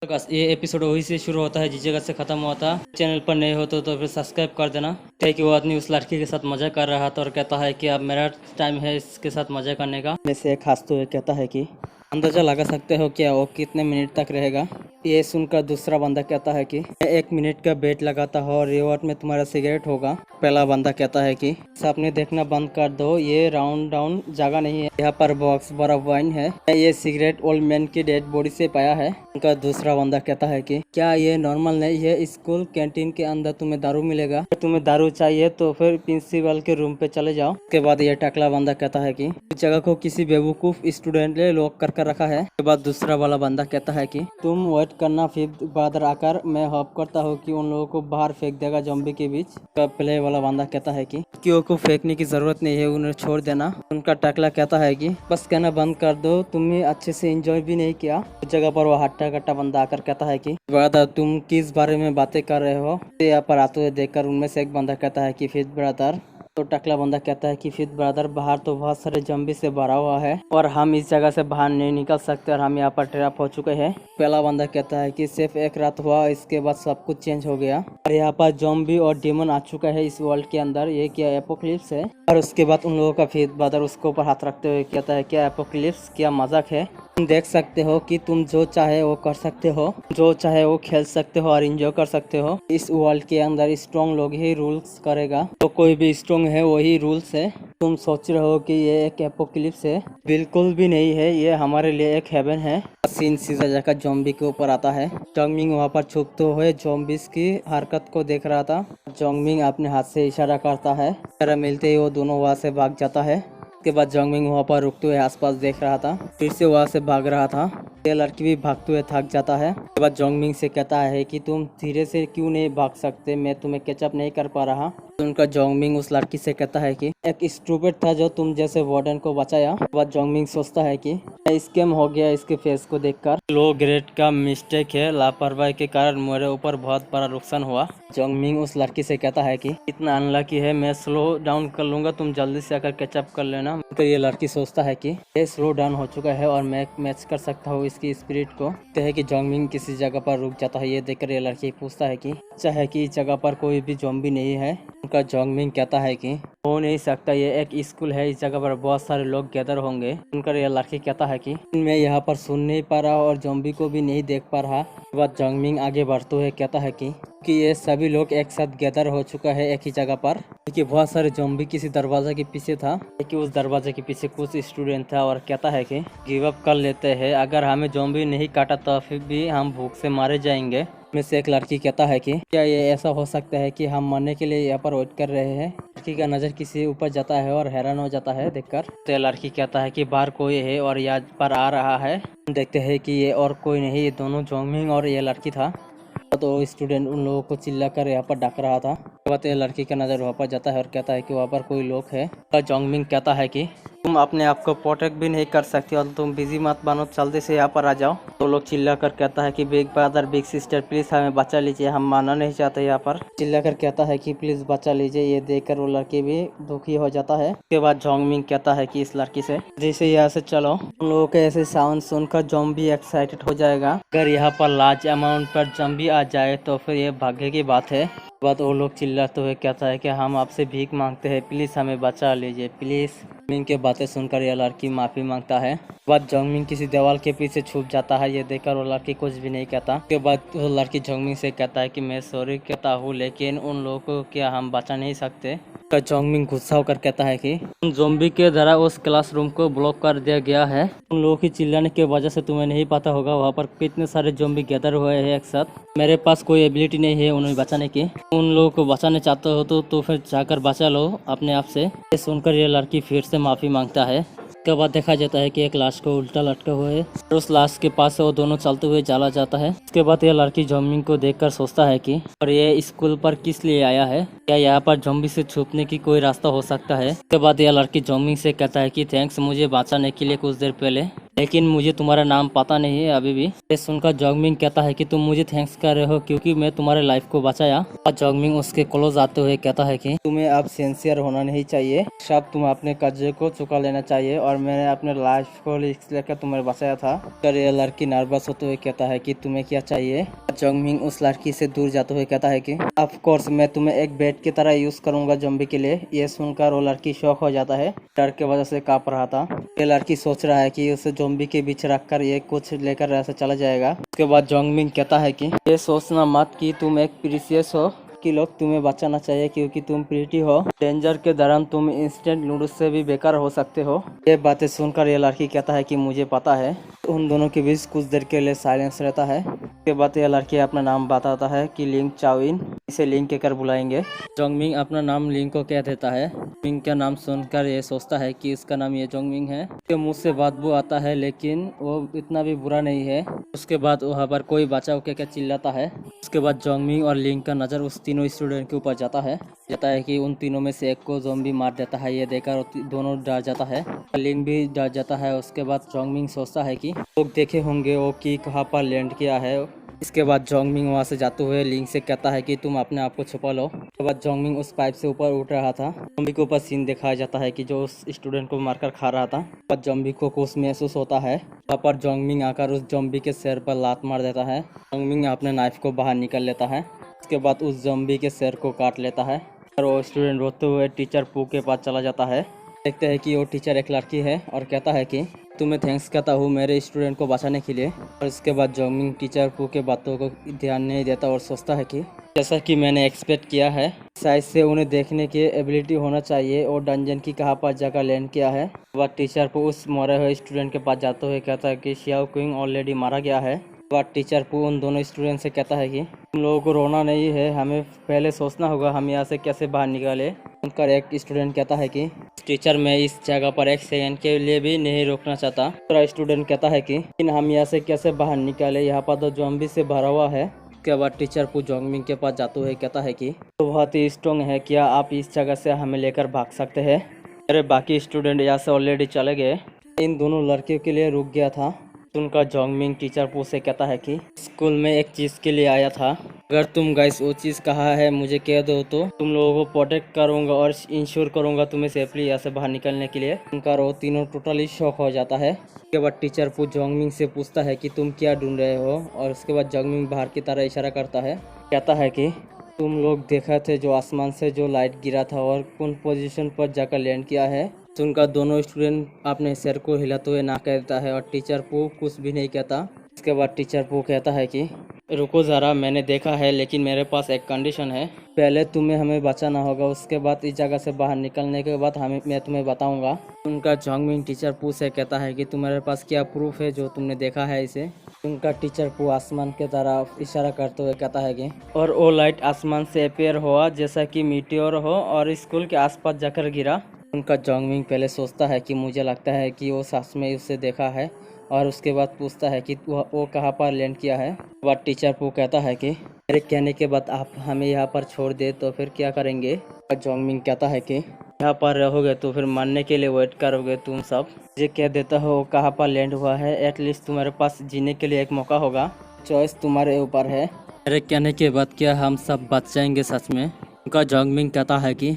तो गाइस, ये एपिसोड वही से शुरू होता है जिस जगह से खत्म हुआ था। चैनल पर नए हो तो फिर सब्सक्राइब कर देना। क्या कि वो आदमी उस लड़की के साथ मजा कर रहा था और कहता है कि अब मेरा टाइम है इसके साथ मजा करने का। में से एक हंसते हुए कहता है कि अंदाजा लगा सकते हो क्या वो कितने मिनट तक रहेगा। ये सुनकर दूसरा बंदा कहता है कि मैं 1 मिनट का बेट लगाता हूँ और रिवॉर्ड में तुम्हारा सिगरेट होगा। पहला बंदा कहता है कि सपने देखना बंद कर दो, ये राउंड डाउन जगह नहीं है, यहाँ पर बॉक्स बर्फ वाइन है, ये सिगरेट ओल्ड मैन की डेड बॉडी से पाया है। उनका दूसरा बंदा कहता है कि क्या ये नॉर्मल नहीं है, स्कूल कैंटीन के अंदर तुम्हें दारू मिलेगा, अगर तुम्हें दारू चाहिए तो फिर प्रिंसिपल के रूम पे चले जाओ। उसके बाद ये टकला बंदा कहता है कि इस जगह को किसी बेवकूफ स्टूडेंट ने लॉक कर रखा है। उसके बाद दूसरा वाला बंदा कहता है कि तुम वेट करना, फिर बादर आकर मैं होप करता हूँ कि उन लोगों को बाहर फेंक देगा ज़ॉम्बी के बीच। पहले वाला बंदा कहता है कि क्यों को फेंकने की जरूरत नहीं है, उन्हें छोड़ देना। उनका टकला कहता है कि बस कहना बंद कर दो, तुमने अच्छे से एंजॉय भी नहीं किया। उस जगह पर वो हट्टा कट्टा बंदा आकर कहता है कि ब्रदर तुम किस बारे में बातें कर रहे हो। यहाँ पर आते हुए देखकर उनमें से एक बंदा कहता है कि फिर ब्रदर। तो टकला बंदा कहता है कि फिर ब्रदर बाहर तो बहुत सारे ज़ॉम्बी से भरा हुआ है और हम इस जगह से बाहर नहीं निकल सकते और हम यहाँ पर ट्रैप हो चुके हैं। पहला बंदा कहता है कि सिर्फ एक रात हुआ, इसके बाद सब कुछ चेंज हो गया और यहाँ पर ज़ॉम्बी और डेमन आ चुका है इस वर्ल्ड के अंदर। ये क्या एपोक्लिप्स है। और उसके बाद उन लोगों का फिर ब्रदर उसके ऊपर हाथ रखते हुए कहता है क्या एपोक्लिप्स, क्या मजाक है। तुम देख सकते हो कि तुम जो चाहे वो कर सकते हो, जो चाहे वो खेल सकते हो और एंजॉय कर सकते हो। इस वर्ल्ड के अंदर स्ट्रॉन्ग लोग ही रूल्स करेगा, तो कोई भी स्ट्रॉन्ग है वही रूल्स है। तुम सोच रहे हो कि ये एक एपोक्लिप्स है, बिल्कुल भी नहीं है, ये हमारे लिए एक हेवन है। सीन सीधा जाकर ज़ॉम्बी के ऊपर आता है। जोंगमिंग वहाँ पर छुपते हुए ज़ॉम्बीज की हरकत को देख रहा था। जोंगमिंग अपने हाथ से इशारा करता है, इशारा मिलते ही वो दोनों वहाँ से भाग जाता है। उसके बाद जोंगमिंग वहाँ पर रुकते हुए आसपास देख रहा था, फिर से वहाँ से भाग रहा था। ये लड़की भी भागते हुए थक जाता है। उसके बाद जोंगमिंग से कहता है कि तुम धीरे से क्यों नहीं भाग सकते, मैं तुम्हें कैचअप नहीं कर पा रहा। तो उनका जोंगमिंग उस लड़की से कहता है कि एक स्टूपिड था जो तुम जैसे वार्डन को बचाया। उसके बाद जोंगमिंग सोचता है कि स्कैम हो गया इसके फेस को देखकर, लो ग्रेड का मिस्टेक है, लापरवाही के कारण मेरे ऊपर बहुत बड़ा नुकसान हुआ। जोंगमिंग उस लड़की से कहता है कि इतना अनलकी है, मैं स्लो डाउन कर लूंगा, तुम जल्दी से आकर कैचअप कर लेना। तो ये लड़की सोचता है कि ये स्लो डाउन हो चुका है और मैं मैच कर सकता हूँ इसकी स्पिरिट को। कहते है कि जोंगमिंग किसी जगह पर रुक जाता है। ये देखकर ये लड़की पूछता है कि अच्छा है कि इस जगह पर कोई भी ज़ॉम्बी नहीं है। उनका जोंगमिंग कहता है कि हो नहीं सकता, ये एक स्कूल है, इस जगह पर बहुत सारे लोग गैदर होंगे। उनका ये लड़की कहता है कि मैं यहाँ पर सुन नहीं पा रहा और ज़ॉम्बी को भी नहीं देख पा रहा। बाद जोंगमिंग आगे बढ़ते हुए कहता है कि ये सभी लोग एक साथ गैदर हो चुका है एक ही जगह पर, कि बहुत सारे ज़ॉम्बी किसी दरवाजे के पीछे था, कि उस दरवाजे के पीछे कुछ स्टूडेंट था। और कहता है कि गिव अप कर लेते हैं, अगर हमें ज़ॉम्बी नहीं काटा तो फिर भी हम भूख से मारे जाएंगे। में से एक लड़की कहता है कि क्या ये ऐसा हो सकता है कि हम मरने के लिए यहाँ पर वेट कर रहे हैं। लड़की का नज़र किसी ऊपर जाता है और हैरान हो जाता है देखकर। तो लड़की कहता है कि बाहर कोई है और यहाँ पर आ रहा है। देखते हैं कि ये और कोई नहीं, ये दोनों जोंगमिंग और ये लड़की था। तो स्टूडेंट उन लोगों को चिल्लाकर यहाँ पर डाक रहा था। बात लड़की का नज़र वहाँ पर जाता है और कहता है कि वहाँ पर कोई लोग है। जोंगमिंग कहता है कि तुम अपने आप को प्रोटेक्ट भी नहीं कर सकती और तुम बिजी मत बनो, जल्दी से यहाँ पर आ जाओ। तो लोग चिल्लाकर कहता है कि big brother big sister please हमें बचा लीजिए, हम मानना नहीं चाहते। यहाँ पर चिल्लाकर कहता है कि प्लीज बचा लीजिए। ये देखकर वो लड़की भी दुखी हो जाता है। उसके बाद जोंगमिंग कहता है कि इस लड़की से जैसे यहाँ से चलो। उन लोगों के ऐसे साउंड सुनकर ज़ॉम्बी एक्साइटेड हो जाएगा। अगर यहाँ पर लार्ज अमाउंट पर ज़ॉम्बी आ जाए तो फिर ये भाग्य की बात है। बाद वो लोग चिल्लाते हुए कहता है कि हम आपसे भीख मांगते हैं, प्लीज हमें बचा लीजिए प्लीज। जोंगमिंग के बातें सुनकर यह लड़की माफी मांगता है। बाद जोंगमिंग किसी दीवार के पीछे छुप जाता है। ये देखकर वो लड़की कुछ भी नहीं कहता। उसके बाद वो लड़की जोंगमिंग से कहता है कि मैं सॉरी कहता हूँ, लेकिन उन लोगों को क्या हम बचा नहीं सकते। जोंगमिंग गुस्सा होकर कहता है कि उन ज़ॉम्बी के द्वारा उस क्लासरूम को ब्लॉक कर दिया गया है। उन लोगों की चिल्लाने की वजह से तुम्हें नहीं पता होगा वहाँ पर कितने सारे ज़ॉम्बी गैदर हुए हैं एक साथ। मेरे पास कोई एबिलिटी नहीं है उन्हें बचाने की। उन लोगों को बचाने चाहते हो तो फिर जाकर बचा लो अपने आप से। ये सुनकर ये लड़की फिर से माफी मांगता है। उसके बाद देखा जाता है कि एक लाश को उल्टा लटका हुआ है और उस लाश के पास से वो दोनों चलते हुए चला जाता है। उसके बाद यह लड़की जोंगमिंग को देखकर सोचता है कि और ये स्कूल पर किस लिए आया है, क्या यहाँ पर ज़ॉम्बी से छुपने की कोई रास्ता हो सकता है। उसके बाद यह लड़की जोंगमिंग से कहता है कि थैंक्स मुझे बचाने के लिए कुछ देर पहले। लेकिन मुझे तुम्हारा नाम पता नहीं है अभी भी। ये सुनकर जोंगमिंग कहता है कि तुम मुझे थैंक्स कर रहे हो क्योंकि मैं तुम्हारे लाइफ को बचाया। और जोंगमिंग उसके क्लोज आते हुए कहता है कि तुम्हें अब सिंसियर होना नहीं चाहिए, सब तुम अपने कर्जे को चुका लेना चाहिए और मैंने अपने लाइफ को रिस्क लेकर तुम्हें बचाया था। पर ये लड़की नर्वस होते हुए कहता है कि तुम्हें क्या चाहिए। जोंगमिंग उस लड़की से दूर जाते हुए कहता है कि ऑफ कोर्स मैं तुम्हें एक बेट की तरह यूज करूंगा ज़ॉम्बी के लिए। ये सुनकर वो लड़की शॉक हो जाता है, डर के वजह से कांप रहा था। ये लड़की सोच रहा है कि उसे ज़ॉम्बी के बीच रखकर ये कुछ लेकर ऐसे चला जाएगा। उसके बाद जोंगमिंग कहता है कि ये सोचना मत कि तुम एक प्रीशियस हो कि लोग तुम्हें बचाना चाहिए क्योंकि तुम प्रीटी हो। डेंजर के दौरान तुम इंस्टेंट नूडल्स से भी बेकार हो सकते हो। ये बातें सुनकर ये लड़की कहता है कि मुझे पता है। उन दोनों के बीच कुछ देर के लिए साइलेंस रहता है। उसके बाद यह लड़की अपना नाम बताता है कि लिंग चाओइन, इसे लिंग कहकर बुलाएंगे। जोंगमिंग अपना नाम लिंग को कह देता है। मिंग का नाम सुनकर ये सोचता है कि इसका नाम ये जोंगमिंग है। उसके मुंह से बदबू आता है लेकिन वो इतना भी बुरा नहीं है। उसके बाद वहाँ पर कोई बचाव के चिल्लाता है। उसके बाद जोंगमिंग और लिंग का नज़र उस तीनों स्टूडेंट के ऊपर जाता है कि उन तीनों में से एक को ज़ॉम्बी मार देता है। ये देखकर दोनों डर जाता है, लिंग भी डर जाता है। उसके बाद जोंगमिंग सोचता है कि लोग देखे होंगे वो कि कहाँ पर लैंड किया है। इसके बाद जोंगमिंग वहाँ से जाते हुए लिंग से कहता है कि तुम अपने आप को छुपा लो। उसके बाद जोंगमिंग उस पाइप से ऊपर उठ रहा था। ज़ॉम्बी के ऊपर सीन दिखाया जाता है कि जो उस स्टूडेंट को मारकर खा रहा था। पर ज़ॉम्बी को कुछ महसूस होता है। वहाँ पर जोंगमिंग आकर उस ज़ॉम्बी के सिर पर लात मार देता है। जोंगमिंग अपने नाइफ को बाहर निकल लेता है। उसके बाद उस ज़ॉम्बी के सिर को काट लेता है और वो स्टूडेंट रोते हुए टीचर पू के पास चला जाता है। देखते हैं कि वो टीचर एक लड़की है और कहता है कि तुम्हें थैंक्स कहता हूँ मेरे स्टूडेंट को बचाने के लिए। और इसके बाद जोंगमिंग टीचर पू के बातों को ध्यान नहीं देता और सोचता है कि जैसा कि मैंने एक्सपेक्ट किया है, शायद से उन्हें देखने की एबिलिटी होना चाहिए और डंजन की कहाँ पर जगह लैंड किया है। वह टीचर पू उस मरे हुए स्टूडेंट के पास जाते हुए कहता है कि शियाओ क्विंग ऑलरेडी मारा गया है। बाद टीचर पू उन दोनों स्टूडेंट से कहता है कि तुम लोगों को रोना नहीं है, हमें पहले सोचना होगा हम यहाँ से कैसे बाहर निकाले। उनका एक स्टूडेंट कहता है कि टीचर मैं इस जगह पर एक सेकंड के लिए भी नहीं रोकना चाहता। दूसरा स्टूडेंट कहता है कि हम यहाँ से कैसे बाहर निकाले, यहाँ पर तो ज़ॉम्बी से भरा हुआ है। उसके बाद टीचर पू जोंगमिंग के पास जाते हुए कहता है कि तो बहुत ही स्ट्रॉन्ग है, क्या आप इस जगह से हमें लेकर भाग सकते हैं। मेरे बाकी स्टूडेंट यहाँ से ऑलरेडी चले गए, इन दोनों लड़कियों के लिए रुक गया था। उनका जोंगमिंग टीचर पू से कहता है कि स्कूल में एक चीज़ के लिए आया था, अगर तुम गाइस वो चीज़ कहा है मुझे कह दो तो तुम लोगों को प्रोटेक्ट करूंगा और इंश्योर करूंगा तुम्हें सेफली यहाँ से बाहर निकलने के लिए। उनका वो तीनों टोटली शॉक हो जाता है। उसके बाद टीचर पू जोंगमिंग से पूछता है कि तुम क्या ढूंढ रहे हो और उसके बाद जोंगमिंग बाहर की तरह इशारा करता है, कहता है कि तुम लोग देखा थे जो आसमान से जो लाइट गिरा था और कौन पोजीशन पर जाकर लैंड किया है। तो उनका दोनों स्टूडेंट अपने सिर को हिलाते हुए ना कहता है और टीचर पू कुछ भी नहीं कहता। इसके बाद टीचर पू कहता है कि रुको ज़रा, मैंने देखा है लेकिन मेरे पास एक कंडीशन है, पहले तुम्हें हमें बचाना होगा, उसके बाद इस जगह से बाहर निकलने के बाद मैं तुम्हें बताऊंगा। उनका जोंगमिंग टीचर पू से कहता है कि तुम्हारे पास क्या प्रूफ है जो तुमने देखा है इसे। उनका टीचर पू आसमान के तरफ इशारा करते हुए कहता है कि और वो लाइट आसमान से अपेयर हुआ जैसा कि मीटियोर हो और स्कूल के आसपास जाकर गिरा। उनका जोंगमिंग पहले सोचता है कि मुझे लगता है कि वो सच में उसे देखा है और उसके बाद पूछता है कि वो कहाँ पर लैंड किया है। बाद टीचर पू कहता है कि मेरे कहने के बाद आप हमें यहाँ पर छोड़ दे तो फिर क्या करेंगे। जोंगमिंग कहता है कि यहाँ पर रहोगे तो फिर मरने के लिए वेट करोगे तुम सब। मुझे कह देता हो कहाँ पर लैंड हुआ है, एटलीस्ट तुम्हारे पास जीने के लिए एक मौका होगा, चॉइस तुम्हारे ऊपर है। मेरे कहने के बाद क्या हम सब बच जाएंगे सच में। उनका जोंगमिंग कहता है कि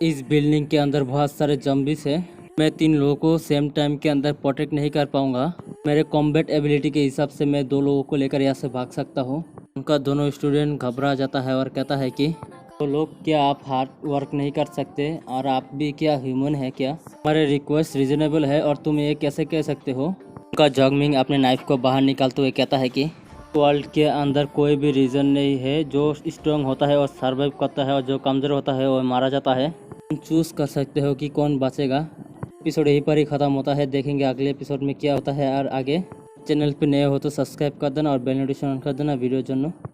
इस बिल्डिंग के अंदर बहुत सारे ज़ॉम्बीज़ हैं, मैं 3 लोगों को सेम टाइम के अंदर प्रोटेक्ट नहीं कर पाऊंगा। मेरे कॉम्बैट एबिलिटी के हिसाब से मैं 2 लोगों को लेकर यहाँ से भाग सकता हूँ। उनका दोनों स्टूडेंट घबरा जाता है और कहता है कि तो लोग क्या आप हार्ड वर्क नहीं कर सकते और आप भी क्या ह्यूमन है क्या, हमारे रिक्वेस्ट रीजनेबल है और तुम ये कैसे कह सकते हो। उनका जोंगमिंग अपने नाइफ को बाहर निकालते हुए कहता है कि वर्ल्ड के अंदर कोई भी रीज़न नहीं है, जो स्ट्रॉन्ग होता है और सर्वाइव करता है और जो कमज़ोर होता है वो मारा जाता है। तुम चूज़ कर सकते हो कि कौन बचेगा। एपिसोड यहीं पर ही ख़त्म होता है, देखेंगे अगले एपिसोड में क्या होता है। और आगे चैनल पे नए हो तो सब्सक्राइब कर देना और बेल नोटिफिकेशन ऑन कर देना वीडियो जन्नो।